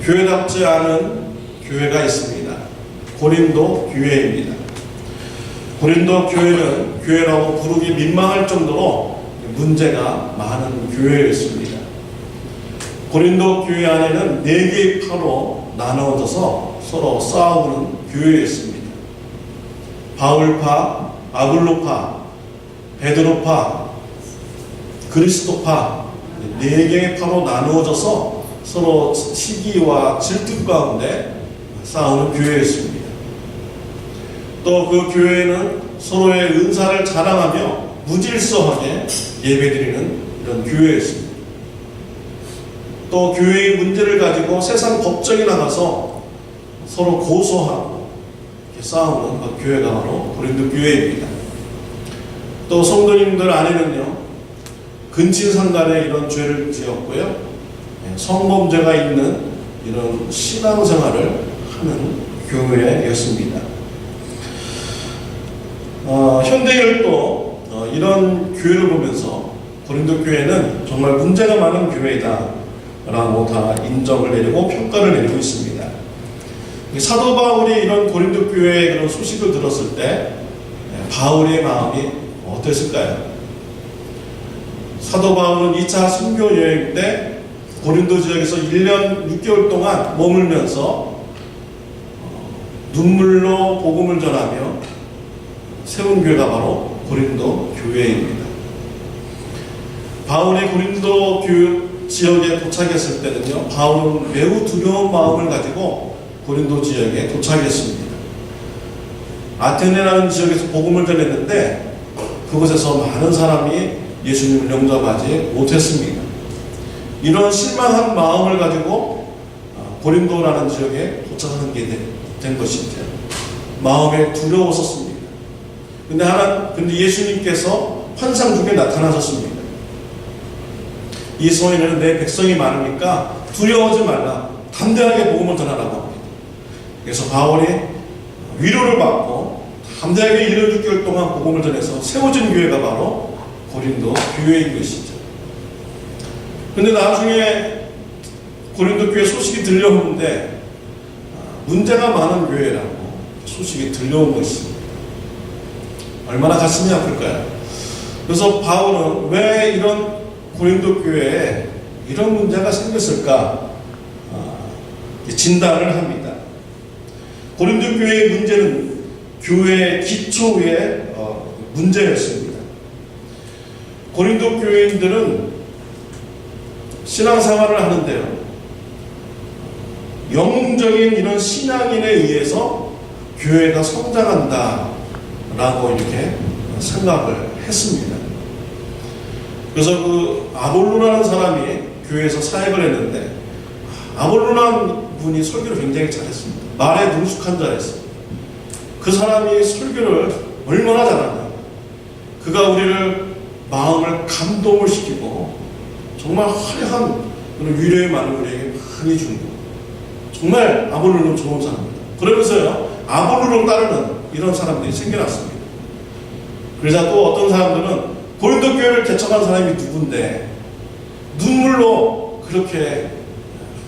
교회답지 않은 교회가 있습니다. 고린도 교회입니다. 고린도 교회는 교회라고 부르기 민망할 정도로 문제가 많은 교회였습니다. 고린도 교회 안에는 4개의 파로 나누어져서 서로 싸우는 교회였습니다. 바울파, 아볼로파, 베드로파, 그리스도파 4개의 파로 나누어져서 서로 시기와 질투 가운데 싸우는 교회였습니다. 또 그 교회는 서로의 은사를 자랑하며 무질서하게 예배드리는 이런 교회였습니다. 또 교회의 문제를 가지고 세상 법정에 나가서 서로 고소하고 싸우는 그 교회가 바로 고린도 교회입니다. 또 성도님들 안에는요, 근친상간에 이런 죄를 지었고요, 성범죄가 있는 이런 신앙생활을 하는 교회였습니다. 현대인도 이런 교회를 보면서 고린도 교회는 정말 문제가 많은 교회이다 라고 다 인정을 내리고 평가를 내리고 있습니다. 사도 바울이 이런 고린도 교회의 그런 소식을 들었을 때 바울의 마음이 어땠을까요? 사도 바울은 2차 선교 여행 때 고린도 지역에서 1년 6개월 동안 머물면서 눈물로 복음을 전하며 세운 교회가 바로 고린도 교회입니다. 바울이 고린도 지역에 도착했을 때는요, 바울은 매우 두려운 마음을 가지고 고린도 지역에 도착했습니다. 아테네라는 지역에서 복음을 전했는데 그곳에서 많은 사람이 예수님을 영접하지 못했습니다. 이런 실망한 마음을 가지고 고린도라는 지역에 도착하게 된 것이죠. 마음에 두려웠었습니다. 근데 예수님께서 환상 중에 나타나셨습니다. 이 소인은 내 백성이 많으니까 두려워하지 말라. 담대하게 복음을 전하라고 합니다. 그래서 바울이 위로를 받고 담대하게 1년 6개월 동안 복음을 전해서 세워진 교회가 바로 고린도 교회인 것이죠. 근데 나중에 고린도 교회 소식이 들려오는데 문제가 많은 교회라고 소식이 들려온 것입니다. 얼마나 가슴이 아플까요? 그래서 바울은 왜 이런 고린도 교회에 이런 문제가 생겼을까 진단을 합니다. 고린도 교회의 문제는 교회의 기초의 문제였습니다. 고린도 교회인들은 신앙생활을 하는데요, 영웅적인 이런 신앙인에 의해서 교회가 성장한다 라고 이렇게 생각을 했습니다. 그래서 그 아볼로라는 사람이 교회에서 사역을 했는데, 아볼로라는 분이 설교를 굉장히 잘했습니다. 말에 능숙한 자였어요. 그 사람이 설교를 얼마나 잘하냐. 그가 우리를 마음을 감동을 시키고 정말 화려한 그런 위로의 말을 우리에게 많이 준 거. 정말 아볼로는 좋은 사람입니다. 그러면서요, 아볼로를 따르는 이런 사람들이 생겨났습니다. 그러자 또 어떤 사람들은 고린도 교회를 개척한 사람이 누군데 눈물로 그렇게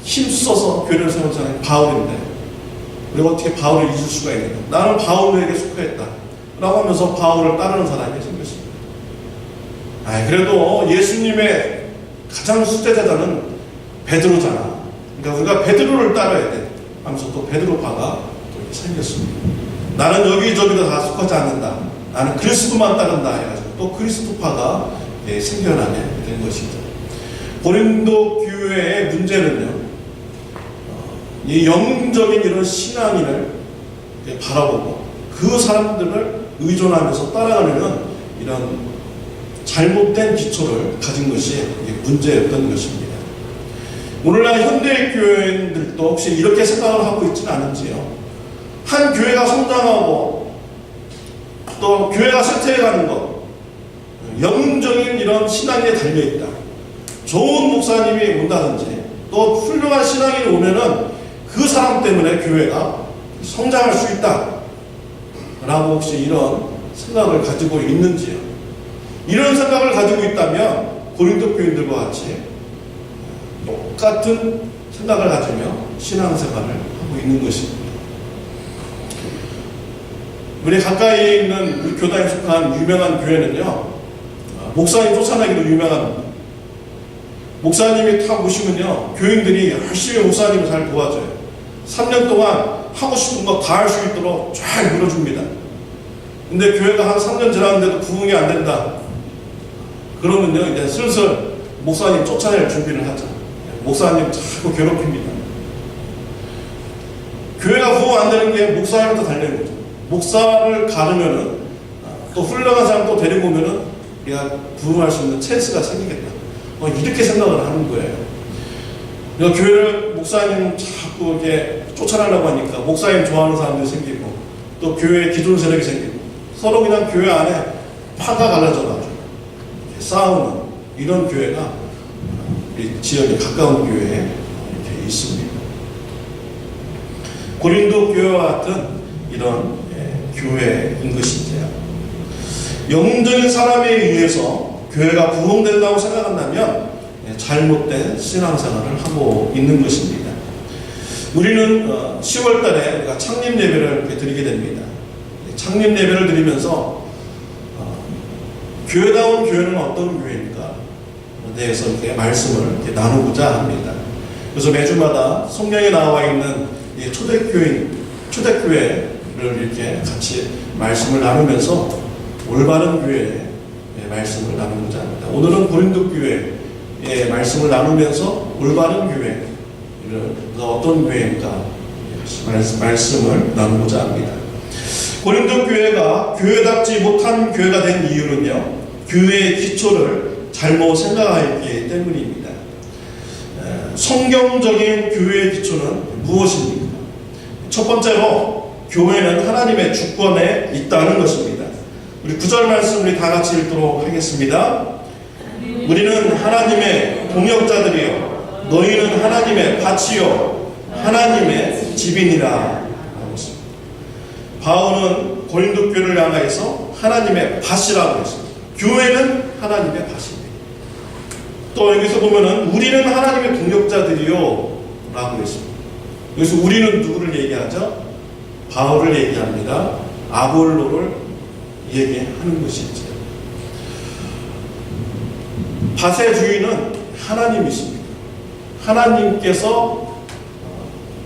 힘써서 교회를 세운 사람이 바울인데 우리가 어떻게 바울을 잊을 수가 있는가? 나는 바울에게 속했다 라고 하면서 바울을 따르는 사람이 생겼습니다. 그래도 예수님의 가장 수제자는 베드로잖아. 그러니까 우리가 베드로를 따라야 돼 하면서 또 베드로파가 또 생겼습니다. 나는 여기저기도 다 속하지 않는다. 나는 그리스도만 따른다 해가지고 또 그리스도파가 생겨나게 된 것이죠. 고린도 교회의 문제는요, 이 영적인 이런 신앙인을 바라보고 그 사람들을 의존하면서 따라가려는 이런 잘못된 기초를 가진 것이 문제였던 것입니다. 오늘날 현대 교회인들도 혹시 이렇게 생각을 하고 있지는 않은지요? 한 교회가 성장하고 또 교회가 쇠퇴해가는 것, 영적인 이런 신앙에 달려있다. 좋은 목사님이 온다든지 또 훌륭한 신앙인이 오면은 그 사람 때문에 교회가 성장할 수 있다 라고 혹시 이런 생각을 가지고 있는지요? 이런 생각을 가지고 있다면 고린도 교인들과 같이 똑같은 생각을 가지며 신앙생활을 하고 있는 것입니다. 우리 가까이에 있는 우리 교단에 속한 유명한 교회는요, 목사님 쫓아내기로 유명합니다. 목사님이 탁 오시면요, 교인들이 열심히 목사님을 잘 도와줘요. 3년 동안 하고 싶은 거 다 할 수 있도록 잘 밀어줍니다. 근데 교회가 한 3년 지났는데도 부흥이 안 된다. 그러면요, 이제 슬슬 목사님 쫓아낼 준비를 하죠. 목사님 자꾸 괴롭힙니다. 교회가 부흥 안 되는 게 목사님부터 달리는 거죠. 목사를 가르면은, 또 훌륭한 사람 또 데리고 오면은, 우리가 부흥할 수 있는 찬스가 생기겠다. 이렇게 생각을 하는 거예요. 그러니까 교회를 목사님 자꾸 이렇게 쫓아내려고 하니까 목사님 좋아하는 사람들이 생기고, 또 교회에 기존 세력이 생기고, 서로 그냥 교회 안에 파가 갈라져가지고 싸우는 이런 교회가 우리 지역에 가까운 교회에 이렇게 있습니다. 고린도 교회와 같은 이런 교회인 것인데요. 영적인 사람에 의해서 교회가 부흥된다고 생각한다면 잘못된 신앙생활을 하고 있는 것입니다. 우리는 10월 달에 우리가 창립 예배를 드리게 됩니다. 창립 예배를 드리면서 교회다운 교회는 어떤 교회입니까? 대해서 이렇게 말씀을 이렇게 나누고자 합니다. 그래서 매주마다 성경에 나와 있는 초대교회를 이렇게 같이 말씀을 나누면서 올바른 교회의 말씀을 나누고자 합니다. 오늘은 고린도 교회의 말씀을 나누면서 올바른 교회가 어떤 교회인가 말씀을 나누고자 합니다. 고린도 교회가 교회답지 못한 교회가 된 이유는요, 교회의 기초를 잘못 생각하기 때문입니다. 성경적인 교회의 기초는 무엇입니까? 첫 번째로 교회는 하나님의 주권에 있다는 것입니다. 우리 9절 말씀 우리 다 같이 읽도록 하겠습니다. 우리는 하나님의 동역자들이요 너희는 하나님의 밭이요 하나님의 집이니라 라고 했습니다. 바울은 고린도 교회를 향하여서 하나님의 밭이라고 했습니다. 교회는 하나님의 밭입니다. 또 여기서 보면은 우리는 하나님의 동역자들이요 라고 했습니다. 여기서 우리는 누구를 얘기하죠? 바울을 얘기합니다. 아볼로를 얘기하는 것이죠. 밭의 주인은 하나님이십니다. 하나님께서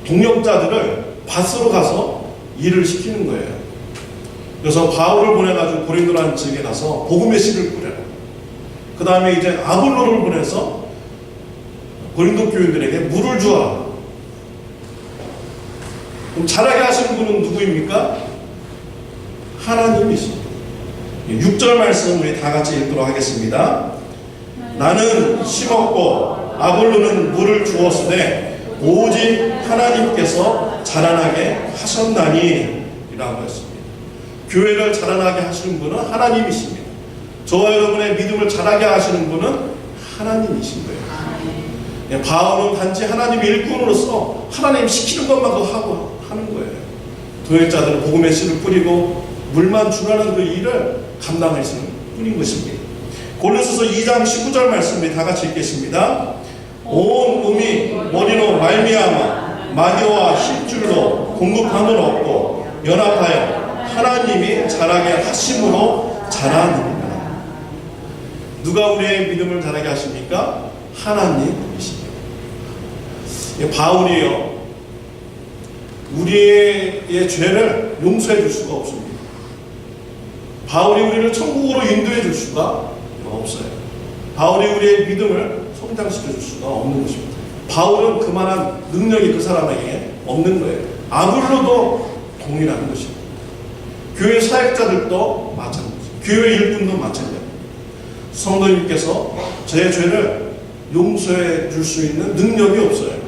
동역자들을 밭으로 가서 일을 시키는 거예요. 그래서 바울을 보내가지고 고린도라는 지역에 가서 복음의 씨를 뿌려요. 그 다음에 이제 아볼로를 보내서 고린도 교인들에게 물을 주어라. 그럼 잘하게 하시는 분은 누구입니까? 하나님이십니다. 6절 말씀 우리 다 같이 읽도록 하겠습니다. 나는 심었고 아볼로는 물을 주었으되 오직 하나님께서 자라나게 하셨나니 라고 했습니다. 교회를 자라나게 하시는 분은 하나님이십니다. 저와 여러분의 믿음을 자라게 하시는 분은 하나님이신 거예요. 바울은 단지 하나님의 일꾼으로서 하나님 시키는 것만 하고 하는 거예요. 동역자들은 복음의 씨를 뿌리고 물만 주라는 그 일을 감당하시는 뿐인 것입니다. 골로새서 2장 19절 말씀을 다 같이 읽겠습니다. 온 음이 머리로 말미암아 마디와 힘줄로 공급함을 얻고 연합하여 하나님이 자라게 하심으로 자라느니라. 누가 우리의 믿음을 자라게 하십니까? 하나님이십니다. 바울이요, 우리의 죄를 용서해 줄 수가 없습니다. 바울이 우리를 천국으로 인도해 줄 수가 없어요. 바울이 우리의 믿음을 성장시켜 줄 수가 없는 것입니다. 바울은 그만한 능력이 그 사람에게 없는 거예요. 아볼로도 동일한 것입니다. 교회 사역자들도 마찬가지입니다. 교회 일꾼도 마찬가지입니다. 성도님께서 제 죄를 용서해 줄 수 있는 능력이 없어요.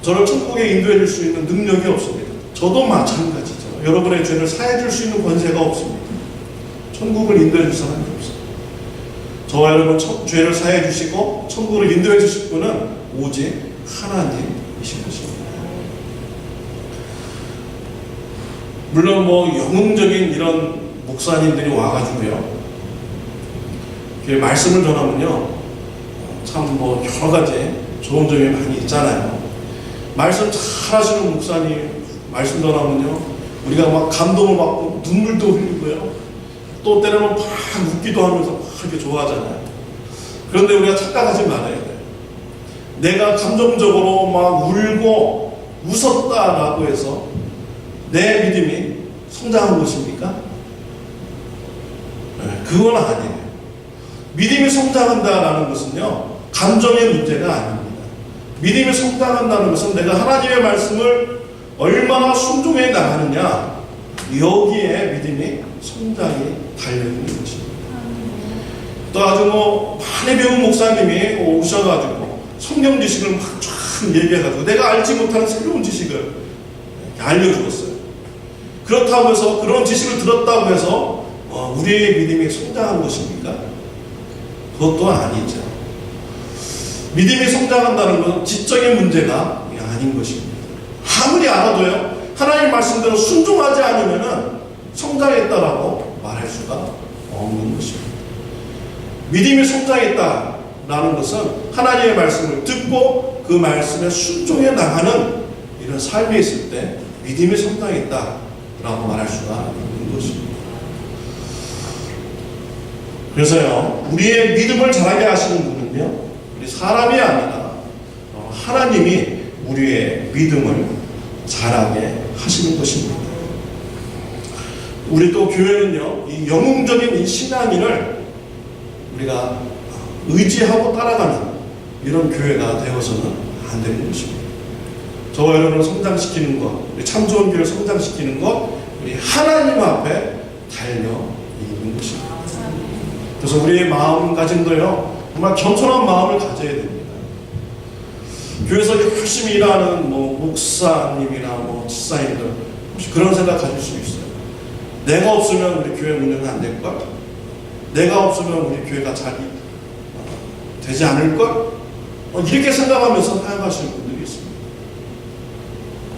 저를 천국에 인도해 줄 수 있는 능력이 없습니다. 저도 마찬가지죠. 여러분의 죄를 사해 줄 수 있는 권세가 없습니다. 천국을 인도해 줄 사람이 없어요. 저와 여러분 죄를 사해 주시고 천국을 인도해 주실 분은 오직 하나님이신 것입니다. 물론 영웅적인 이런 목사님들이 와가지고요, 말씀을 전하면요, 참 여러 가지 좋은 점이 많이 있잖아요. 말씀 잘 하시는 목사님 말씀 전하면요, 우리가 막 감동을 받고 눈물도 흘리고요, 또 때로는 막 웃기도 하면서 막 이렇게 좋아하잖아요. 그런데 우리가 착각하지 말아야 돼요. 내가 감정적으로 막 울고 웃었다라고 해서 내 믿음이 성장한 것입니까? 네, 그건 아니에요. 믿음이 성장한다라는 것은요, 감정의 문제가 아닙니다. 믿음이 성장한다는 것은 내가 하나님의 말씀을 얼마나 순종해 나가느냐, 여기에 믿음이 성장이 달려있는 것입니다. 또 아주 많이 배운 목사님이 오셔가지고 성경 지식을 막 쫙 얘기해가지고 내가 알지 못하는 새로운 지식을 알려주었어요. 그렇다고 해서, 그런 지식을 들었다고 해서 우리의 믿음이 성장한 것입니까? 그것도 아니죠. 믿음이 성장한다는 것은 지적인 문제가 아닌 것입니다. 아무리 알아도요, 하나님 말씀대로 순종하지 않으면 성장했다라고 말할 수가 없는 것입니다. 믿음이 성장했다라는 것은 하나님의 말씀을 듣고 그 말씀에 순종해 나가는 이런 삶이 있을 때 믿음이 성장했다라고 말할 수가 있는 것입니다. 그래서요, 우리의 믿음을 자라게 하시는 분은요, 우리 사람이 아니라 하나님이 우리의 믿음을 자라게 하시는 것입니다. 우리 또 교회는요, 이 영웅적인 이 신앙인을 우리가 의지하고 따라가는 이런 교회가 되어서는 안 되는 것입니다. 저와 여러분을 성장시키는 것, 우리 참 좋은 교회를 성장시키는 것, 우리 하나님 앞에 달려 있는 것입니다. 그래서 우리의 마음가짐도요, 정말 겸손한 마음을 가져야 됩니다. 교회에서 열심히 일하는 목사님이나 집사님들, 혹시 그런 생각 가질 수 있어요. 내가 없으면 우리 교회 운영이 안 될걸? 내가 없으면 우리 교회가 잘 되지 않을걸? 이렇게 생각하면서 사역하시는 분들이 있습니다.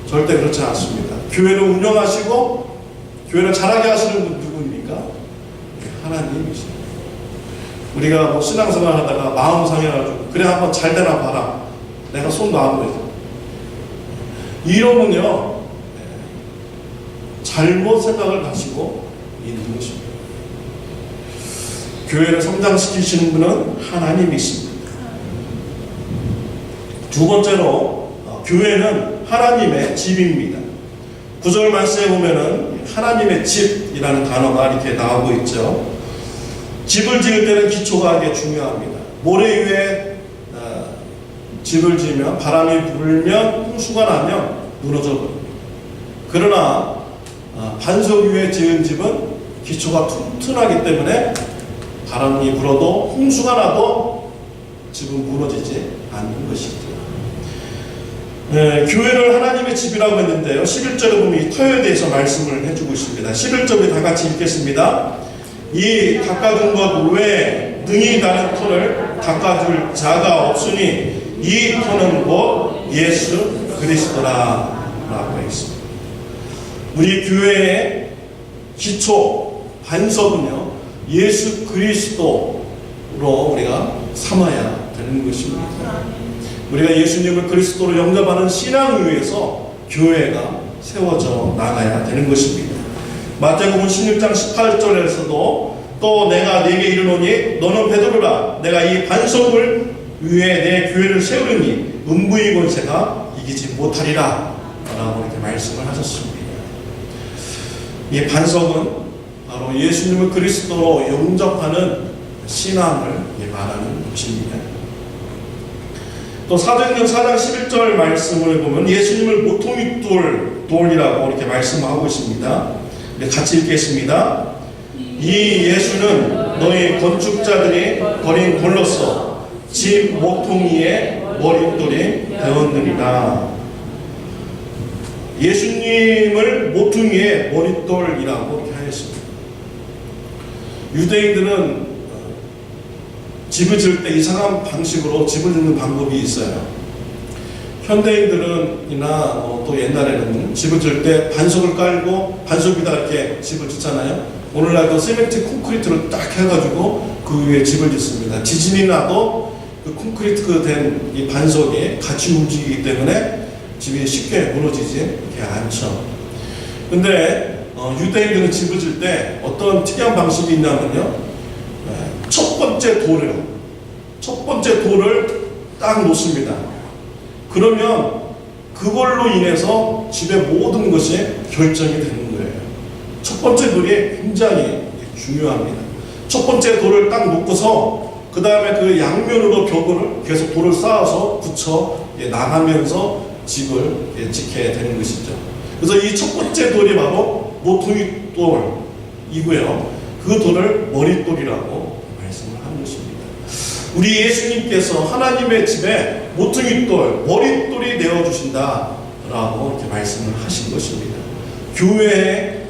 절대 그렇지 않습니다. 교회를 운영하시고 교회를 잘하게 하시는 분 누구입니까? 하나님이십니다. 우리가 신앙생활 하다가 마음 상해가지고 그래 한번 잘 되나 봐라, 내가 손 놔보죠. 이러면요, 잘못 생각을 가지고 있는 것입니다. 교회를 성장시키시는 분은 하나님이십니다. 두 번째로, 교회는 하나님의 집입니다. 9절 말씀에 보면은 하나님의 집이라는 단어가 이렇게 나오고 있죠. 집을 지을 때는 기초가 이게 중요합니다. 모래 위에 집을 지으면 바람이 불면 홍수가 나면 무너져 버립니다. 그러나 반석 위에 지은 집은 기초가 튼튼하기 때문에 바람이 불어도 홍수가 나도 집은 무너지지 않는 것이죠. 교회를 하나님의 집이라고 했는데요, 11절에 보면 이 터에 대해서 말씀을 해주고 있습니다. 11절에 다 같이 읽겠습니다. 이 닦아둔 것 외에 능히 다른 터를 닦아줄 자가 없으니 이 터는 곧 예수 그리스도라 라고 했습니다. 우리 교회의 기초 반석은요, 예수 그리스도로 우리가 삼아야 되는 것입니다. 우리가 예수님을 그리스도로 영접하는 신앙 위에서 교회가 세워져 나가야 되는 것입니다. 마태복음 16장 18절에서도 또 내가 네게 이르노니 너는 베드로라, 내가 이 반석을 위에 내 교회를 세우리니 음부의 권세가 이기지 못하리라 라고 이렇게 말씀을 하셨습니다. 이 반석은 바로 예수님을 그리스도로 영접하는 신앙을 말하는 것입니다. 또 사도행전 4장 11절 말씀을 보면 예수님을 모퉁이 돌이라고 이렇게 말씀하고 있습니다. 같이 읽겠습니다. 이 예수는 너희 건축자들이 버린 돌로서 집 모퉁이의 머릿돌이 되었느니라. 예수님을 모퉁이의 머릿돌이라고 이렇게 하였습니다. 유대인들은 집을 지을 때 이상한 방식으로 집을 짓는 방법이 있어요. 현대인들은이나 또 옛날에는 집을 지을 때 반석을 깔고 반석 위에다 이렇게 집을 짓잖아요. 오늘날도 시멘트 콘크리트를 딱 해가지고 그 위에 집을 짓습니다. 지진이 나도 그 콘크리트 된 이 반석이 같이 움직이기 때문에 집이 쉽게 무너지지 않죠. 근데 유대인들은 집을 질 때 어떤 특이한 방식이 있냐면요, 첫 번째 돌을 딱 놓습니다. 그러면 그걸로 인해서 집의 모든 것이 결정이 되는 거예요. 첫 번째 돌이 굉장히 중요합니다. 첫 번째 돌을 딱 놓고서 그 다음에 그 양면으로 벽을 계속 돌을 쌓아서 붙여 나가면서 집을 지켜야 되는 것이죠. 그래서 이 첫 번째 돌이 바로 모퉁이 돌이고요. 그 돌을 머릿돌이라고 말씀을 하는 것입니다. 우리 예수님께서 하나님의 집에 모퉁이 돌, 머릿돌이 되어주신다라고 이렇게 말씀을 하신 것입니다. 교회의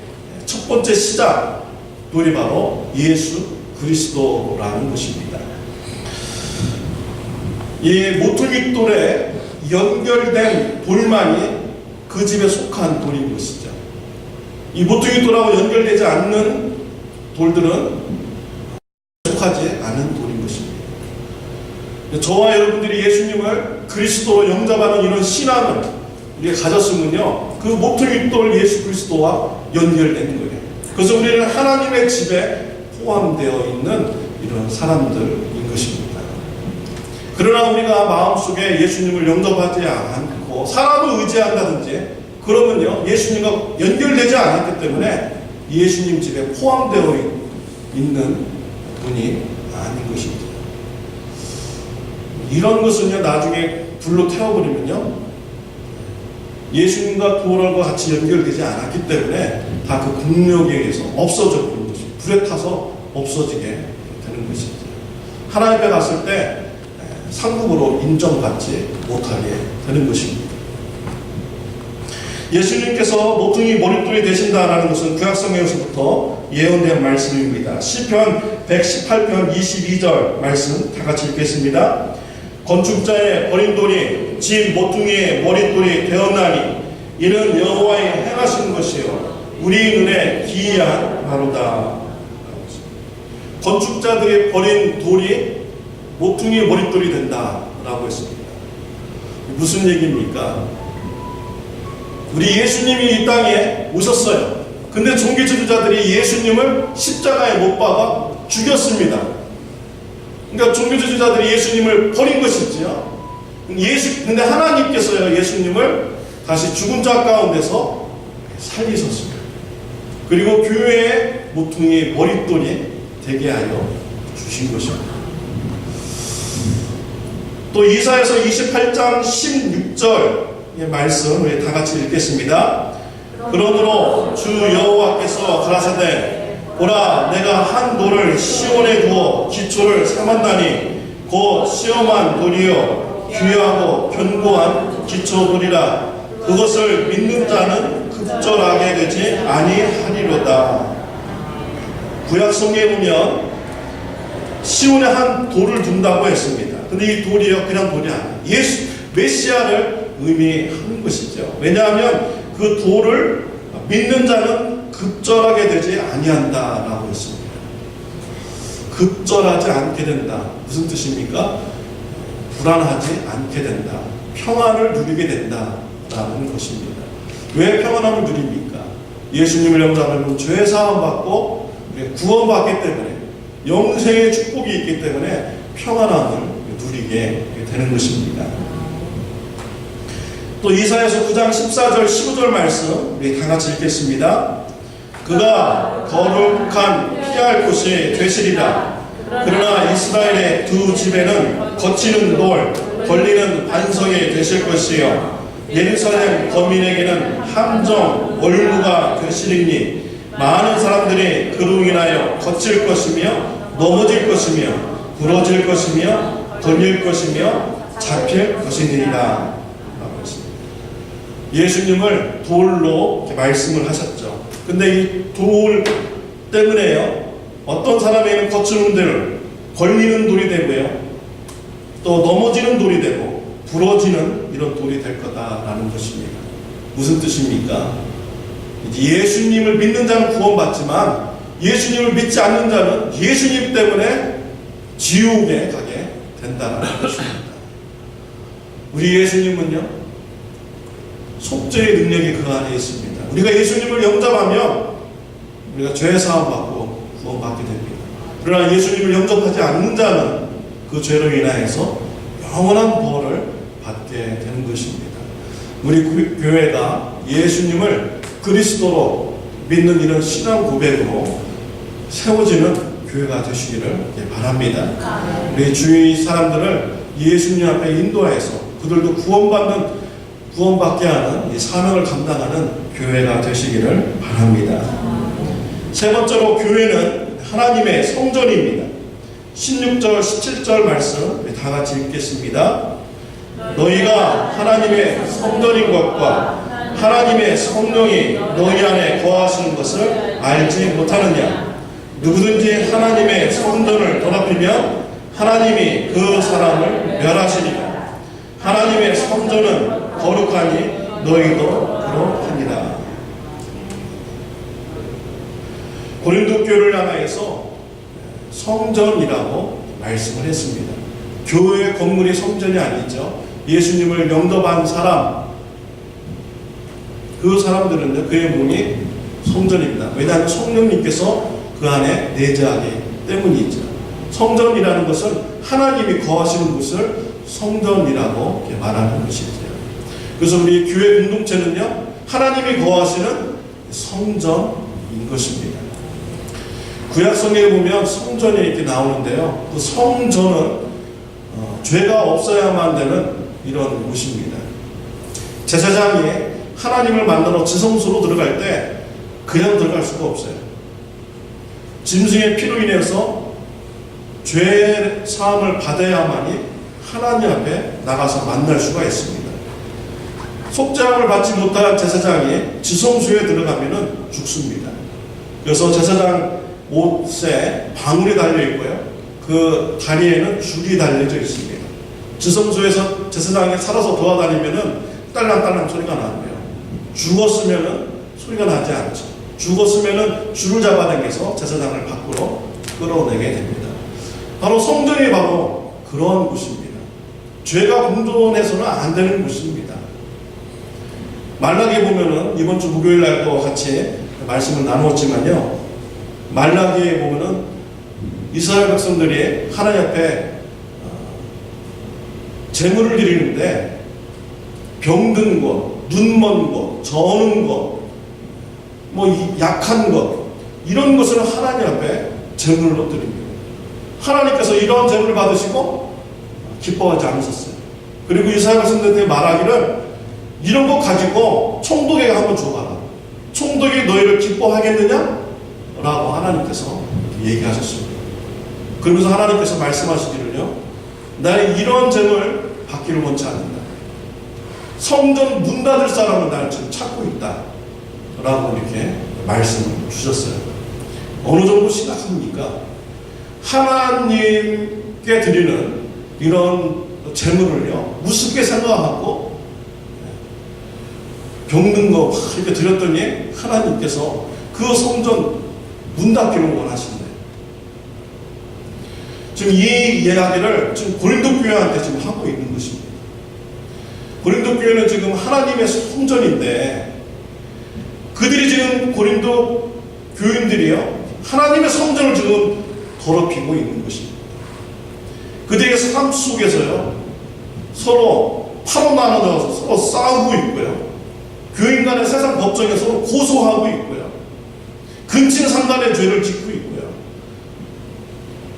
첫 번째 시작 돌이 바로 예수 그리스도라는 것입니다. 이 모퉁이 돌에 연결된 돌만이 그 집에 속한 돌인 것이죠. 이 모퉁이 돌하고 연결되지 않는 돌들은 속하지 않은 돌인 것입니다. 저와 여러분들이 예수님을 그리스도로 영접하는 이런 신앙을 우리가 가졌으면요, 그 모퉁이 돌 예수 그리스도와 연결되는 거예요. 그래서 우리는 하나님의 집에 포함되어 있는 이런 사람들인 것입니다. 그러나 우리가 마음속에 예수님을 영접하지 않고 사람을 의지한다든지 그러면요, 예수님과 연결되지 않았기 때문에 예수님 집에 포함되어 있는 분이 아닌 것입니다. 이런 것은요, 나중에 불로 태워버리면요, 예수님과 도랑과 같이 연결되지 않았기 때문에 다 그 공력에 의해서 없어져 버리는 것입니다. 불에 타서 없어지게 되는 것이죠. 하나님 앞에 갔을 때 상급으로 인정받지 못하게 되는 것입니다. 예수님께서 모퉁이 머릿돌이 되신다라는 것은 구약성경에서부터 예언된 말씀입니다. 시편 118편 22절 말씀 다 같이 읽겠습니다. 건축자의 버린 돌이 집 모퉁이의 머릿돌이 되었나니 이는 여호와의 행하신 것이요 우리 눈에 기이한 바로다. 건축자들이 버린 돌이 모퉁이의 머릿돌이 된다라고 했습니다. 무슨 얘기입니까? 우리 예수님이 이 땅에 오셨어요. 근데 종교지도자들이 예수님을 십자가에 못 박아 죽였습니다. 그러니까 종교지도자들이 예수님을 버린 것이지요. 근데 하나님께서요, 예수님을 다시 죽은 자 가운데서 살리셨습니다. 그리고 교회의 모퉁이의 머릿돌이 되게 하여 주신 것입니다. 또 이사야서 28장 16절 말씀 우리 다 같이 읽겠습니다. 그러므로 주 여호와께서 가라사대 보라 내가 한 돌을 시온에 두어 기초를 삼았나니 곧 시험한 돌이요 귀하고 견고한 기초돌이라 그것을 믿는 자는 급절하게 되지 아니하리로다. 구약 성경에 보면 시온에 한 돌을 둔다고 했습니다. 근데 이 돌이요 그냥 돌이 아니에요. 메시아를 의미하는 것이죠. 왜냐하면 그 돌을 믿는 자는 급절하게 되지 아니한다라고 했습니다. 급절하지 않게 된다. 무슨 뜻입니까? 불안하지 않게 된다. 평안을 누리게 된다라는 것입니다. 왜 평안함을 누립니까? 예수님을 영접하면 죄 사함 받고 구원받기 때문에 영생의 축복이 있기 때문에 평안함을 누리게 되는 것입니다. 또 이사야서 9장 14절 15절 말씀 우리 다 같이 읽겠습니다. 그가 거룩한 피할 곳이 되시리라. 그러나 이스라엘의 두 집에는 거치는 돌, 걸리는 반석이 되실 것이요 예루살렘 거민에게는 함정, 올무가 되시리니 많은 사람들이 그로 인하여 거칠 것이며 넘어질 것이며 부러질 것이며 걸릴 것이며 잡힐 것이니라. 예수님을 돌로 이렇게 말씀을 하셨죠. 근데 이 돌 때문에요, 어떤 사람에게는 거치는 돌, 걸리는 돌이 되고요, 또 넘어지는 돌이 되고 부러지는 이런 돌이 될 거다라는 것입니다. 무슨 뜻입니까? 예수님을 믿는 자는 구원받지만 예수님을 믿지 않는 자는 예수님 때문에 지옥에 가게 된다는 것입니다. 우리 예수님은요, 속죄의 능력이 그 안에 있습니다. 우리가 예수님을 영접하면 우리가 죄 사함 받고 구원받게 됩니다. 그러나 예수님을 영접하지 않는 자는 그 죄로 인하여서 영원한 벌을 받게 되는 것입니다. 우리 교회가 예수님을 그리스도로 믿는 이런 신앙 고백으로 세워지는 교회가 되시기를 바랍니다. 우리 주위 사람들을 예수님 앞에 인도해서 그들도 구원받게 하는 이 사명을 감당하는 교회가 되시기를 바랍니다. 세 번째로 교회는 하나님의 성전입니다. 16절, 17절 말씀 다 같이 읽겠습니다. 너희가 하나님의 성전인 것과 하나님의 성령이 너희 안에 거하시는 것을 알지 못하느냐? 누구든지 하나님의 성전을 더럽히면 하나님이 그 사람을 멸하시리라. 하나님의 성전은 거룩하니 너희도 그러하니라. 고린도 교회를 향하여서 성전이라고 말씀을 했습니다. 교회 건물이 성전이 아니죠. 예수님을 영접한 사람, 그 사람들은 그의 몸이 성전입니다. 왜냐하면 성령님께서 그 안에 내재하기 때문이죠. 성전이라는 것은 하나님이 거하시는 곳을 성전이라고 말하는 것이죠. 그래서 우리 교회 공동체는요, 하나님이 거하시는 성전인 것입니다. 구약성경에 보면 성전이 이렇게 나오는데요, 그 성전은 죄가 없어야만 되는 이런 곳입니다. 제사장이 하나님을 만나러 지성소로 들어갈 때 그냥 들어갈 수가 없어요. 짐승의 피로 인해서 죄 사함을 받아야만이 하나님 앞에 나가서 만날 수가 있습니다. 속죄함을 받지 못한 제사장이 지성소에 들어가면 죽습니다. 그래서 제사장 옷에 방울이 달려 있고요, 그 다리에는 줄이 달려져 있습니다. 지성소에서 제사장이 살아서 돌아다니면은 딸랑딸랑 소리가 나고요. 죽었으면은 소리가 나지 않죠. 죽었으면은 줄을 잡아당겨서 제사장을 밖으로 끌어내게 됩니다. 바로 성전이 바로 그런 곳입니다. 죄가 공존해서는 안 되는 곳입니다. 말라기에 보면은 이번 주 목요일 날도 같이 말씀을 나누었지만요, 말라기에 보면은 이스라엘 백성들이 하나님 앞에 제물을 드리는데 병든 것, 눈먼 것, 저는 것, 뭐 약한 것, 이런 것을 하나님 앞에 제물로 드립니다. 하나님께서 이런 제물을 받으시고 기뻐하지 않으셨어요. 그리고 이스라엘 백성들한테 말하기를 이런 거 가지고 총독에게 한번 줘봐라. 총독이 너희를 기뻐하겠느냐? 라고 하나님께서 얘기하셨습니다. 그러면서 하나님께서 말씀하시기를요, 나는 이런 제물 받기를 원치 않는다. 성전 문 닫을 사람은 나를 지금 찾고 있다. 라고 이렇게 말씀을 주셨어요. 어느 정도 심각합니까? 하나님께 드리는 이런 제물을요, 우습게 생각하고 병든 거 이렇게 드렸더니 하나님께서 그 성전 문 닫기를 원하신대요. 지금 이 이야기를 지금 고린도 교회한테 지금 하고 있는 것입니다. 고린도 교회는 지금 하나님의 성전인데 그들이 지금 고린도 교인들이요, 하나님의 성전을 지금 더럽히고 있는 것입니다. 그들의 삶 속에서요, 서로 파로 나눠져서 서로 싸우고 있고요, 교인 간의 세상 법정에 서로 고소하고 있고요, 근친 상간의 죄를 짓고 있고요,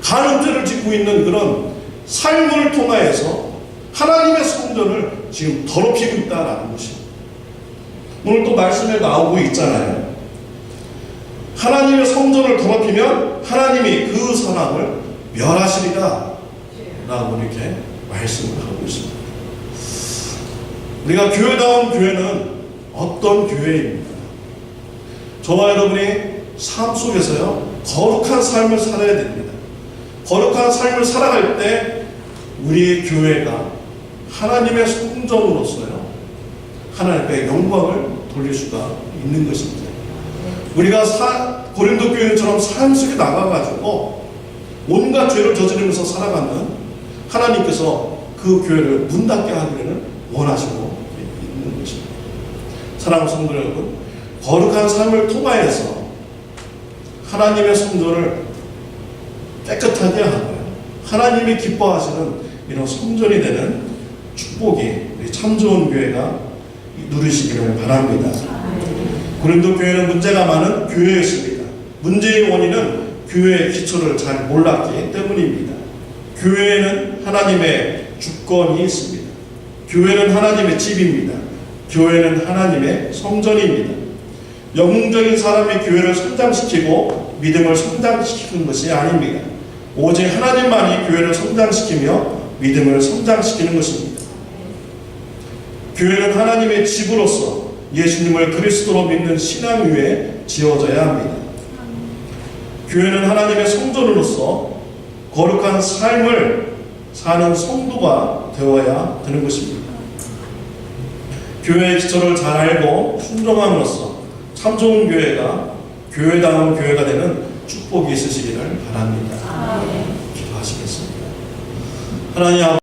간음죄를 짓고 있는 그런 삶을 통하여서 하나님의 성전을 지금 더럽히고 있다라는 것입니다. 오늘 또 말씀에 나오고 있잖아요. 하나님의 성전을 더럽히면 하나님이 그 사람을 멸하시리라 라고 이렇게 말씀을 하고 있습니다. 우리가 교회다운 교회는 어떤 교회입니까? 저와 여러분이 삶 속에서요, 거룩한 삶을 살아야 됩니다. 거룩한 삶을 살아갈 때 우리의 교회가 하나님의 성전으로서요, 하나님 앞에 영광을 돌릴 수가 있는 것입니다. 우리가 고린도 교회처럼 삶 속에 나가가지고 온갖 죄를 저지르면서 살아가는 하나님께서 그 교회를 문 닫게 하기를 원하시고 있는 것입니다. 사랑하는 성도 여러분, 거룩한 삶을 통하여서 하나님의 성전을 깨끗하게 하고요, 하나님이 기뻐하시는 이런 성전이 되는 축복이 우리 참 좋은 교회가 누리시기를 바랍니다. 고린도 교회는 문제가 많은 교회였습니다. 문제의 원인은 교회의 기초를 잘 몰랐기 때문입니다. 교회에는 하나님의 주권이 있습니다. 교회는 하나님의 집입니다. 교회는 하나님의 성전입니다. 영웅적인 사람이 교회를 성장시키고 믿음을 성장시키는 것이 아닙니다. 오직 하나님만이 교회를 성장시키며 믿음을 성장시키는 것입니다. 교회는 하나님의 집으로서 예수님을 그리스도로 믿는 신앙 위에 지어져야 합니다. 교회는 하나님의 성전으로서 거룩한 삶을 사는 성도가 되어야 되는 것입니다. 교회의 기초를 잘 알고 순종함으로써 참 좋은 교회가 교회다운 교회가 되는 축복이 있으시기를 바랍니다. 기도하시겠습니다. 하나님